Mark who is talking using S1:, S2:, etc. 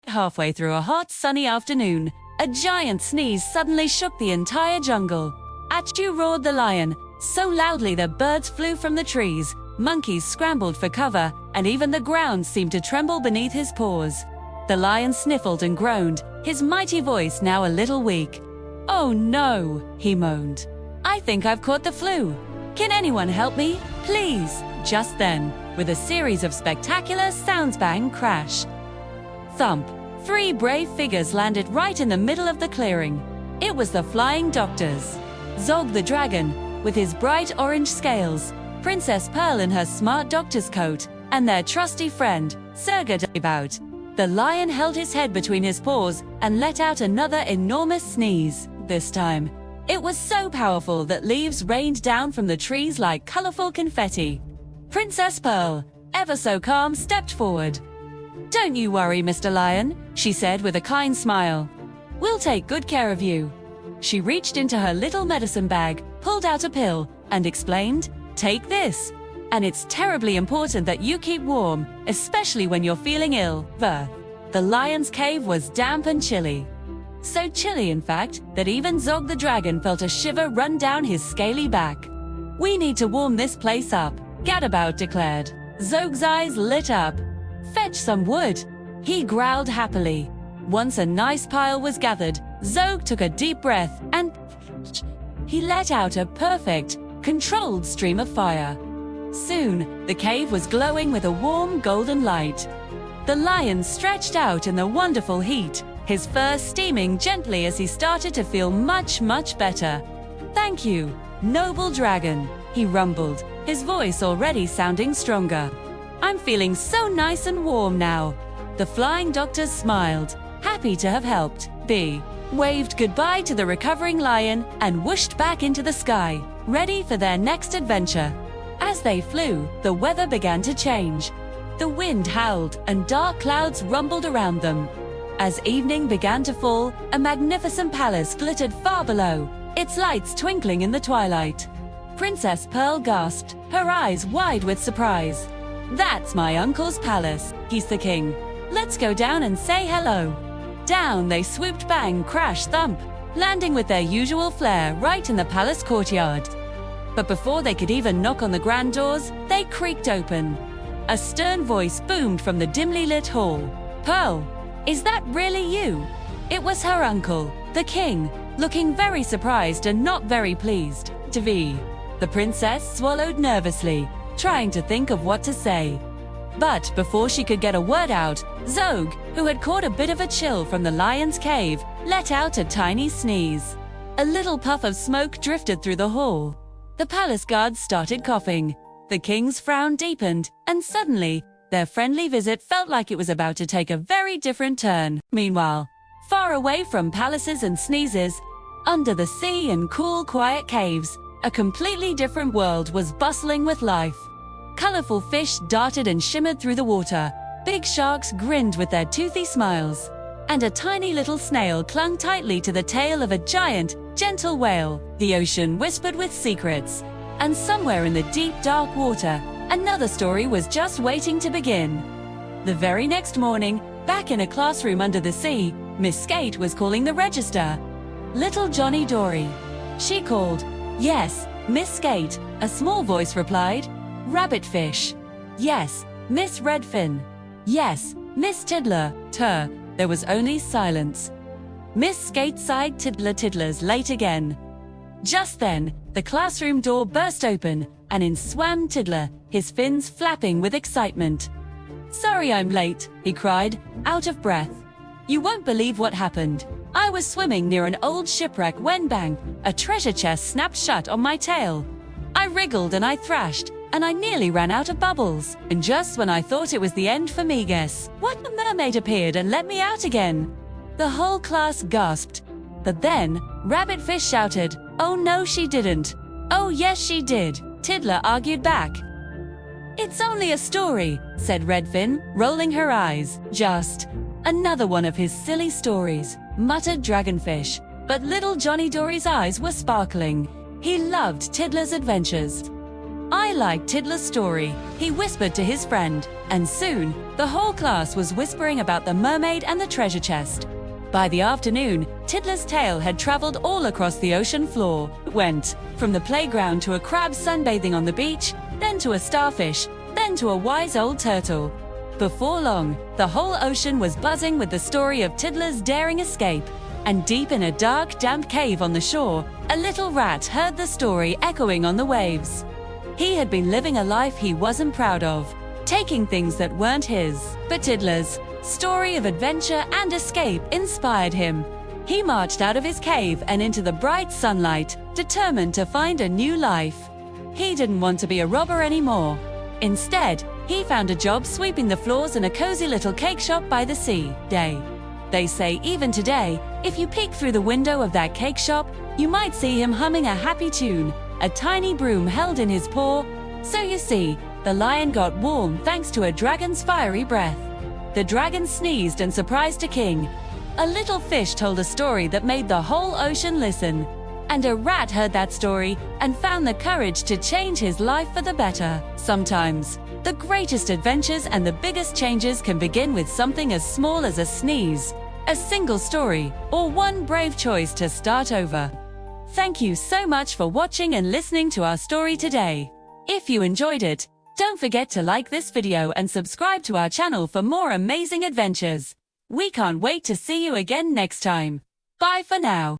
S1: Halfway through a hot, sunny afternoon, a giant sneeze suddenly shook the entire jungle. Achoo, roared the lion, so loudly that birds flew from the trees, monkeys scrambled for cover, and even the ground seemed to tremble beneath his paws. The lion sniffled and groaned, his mighty voice now a little weak. "Oh no," he moaned. "I think I've caught the flu. Can anyone help me, please?" Just then, with a series of spectacular sounds, bang, crash, thump, 3 brave figures landed right in the middle of the clearing. It was the flying doctors. Zog the dragon, with his bright orange scales, Princess Pearl in her smart doctor's coat, and their trusty friend, Sergei. The lion held his head between his paws and let out another enormous sneeze. This time, it was so powerful that leaves rained down from the trees like colorful confetti. Princess Pearl, ever so calm, stepped forward. "Don't you worry, Mr. Lion," she said with a kind smile. "We'll take good care of you." She reached into her little medicine bag, pulled out a pill, and explained, "Take this. And it's terribly important that you keep warm, especially when you're feeling ill." The lion's cave was damp and chilly. So chilly, in fact, that even Zog the dragon felt a shiver run down his scaly back. "We need to warm this place up," Gadabout declared. Zog's eyes lit up. "Fetch some wood," he growled happily. Once a nice pile was gathered, Zog took a deep breath and he let out a perfect, controlled stream of fire. Soon, the cave was glowing with a warm golden light. The lion stretched out in the wonderful heat, his fur steaming gently as he started to feel much, much better. "Thank you, noble dragon," he rumbled, his voice already sounding stronger. "I'm feeling so nice and warm now." The flying doctors smiled, happy to have helped. B waved goodbye to the recovering lion and whooshed back into the sky, ready for their next adventure. As they flew, the weather began to change. The wind howled and dark clouds rumbled around them. As evening began to fall, a magnificent palace glittered far below, its lights twinkling in the twilight. Princess Pearl gasped, her eyes wide with surprise. "That's my uncle's palace. He's the king. Let's go down and say hello." Down they swooped, bang, crash, thump, landing with their usual flair right in the palace courtyard. But before they could even knock on the grand doors, they creaked open. A stern voice boomed from the dimly lit hall. "Pearl, is that really you?" It was her uncle, the king, looking very surprised and not very pleased. The princess swallowed nervously, trying to think of what to say. But before she could get a word out, Zog, who had caught a bit of a chill from the lion's cave, let out a tiny sneeze. A little puff of smoke drifted through the hall. The palace guards started coughing. The king's frown deepened, and suddenly, their friendly visit felt like it was about to take a very different turn. Meanwhile, far away from palaces and sneezes, under the sea and cool, quiet caves, a completely different world was bustling with life. Colorful fish darted and shimmered through the water, big sharks grinned with their toothy smiles, and a tiny little snail clung tightly to the tail of a giant, gentle whale. The ocean whispered with secrets, and somewhere in the deep, dark water, another story was just waiting to begin. The very next morning, back in a classroom under the sea, Miss Skate was calling the register. "Little Johnny Dory." She called. "Yes, Miss Skate," a small voice replied. "Rabbitfish." "Yes, Miss Redfin." "Yes, Miss Tiddler." There was only silence. Miss Skate sighed. Tiddler's late again." Just then, the classroom door burst open, and in swam Tiddler, his fins flapping with excitement. "Sorry I'm late," he cried, out of breath. "You won't believe what happened. I was swimming near an old shipwreck when bang, a treasure chest snapped shut on my tail. I wriggled and I thrashed, and I nearly ran out of bubbles. And just when I thought it was the end for me, guess what? A mermaid appeared and let me out again." The whole class gasped. But then, Rabbitfish shouted, "Oh no, she didn't." "Oh yes, she did," Tiddler argued back. "It's only a story," said Redfin, rolling her eyes. "Just another one of his silly stories," muttered Dragonfish. But little Johnny Dory's eyes were sparkling. He loved Tiddler's adventures. "I like Tiddler's story," he whispered to his friend, and soon, the whole class was whispering about the mermaid and the treasure chest. By the afternoon, Tiddler's tale had traveled all across the ocean floor. It went from the playground to a crab sunbathing on the beach, then to a starfish, then to a wise old turtle. Before long, the whole ocean was buzzing with the story of Tiddler's daring escape. And deep in a dark, damp cave on the shore, a little rat heard the story echoing on the waves. He had been living a life he wasn't proud of, taking things that weren't his. But Tiddler's story of adventure and escape inspired him. He marched out of his cave and into the bright sunlight, determined to find a new life. He didn't want to be a robber anymore. Instead, he found a job sweeping the floors in a cozy little cake shop by the sea. They say even today, if you peek through the window of that cake shop, you might see him humming a happy tune, a tiny broom held in his paw. So you see, the lion got warm thanks to a dragon's fiery breath. The dragon sneezed and surprised a king. A little fish told a story that made the whole ocean listen. And a rat heard that story and found the courage to change his life for the better. Sometimes, the greatest adventures and the biggest changes can begin with something as small as a sneeze, a single story, or one brave choice to start over. Thank you so much for watching and listening to our story today. If you enjoyed it, don't forget to like this video and subscribe to our channel for more amazing adventures. We can't wait to see you again next time. Bye for now.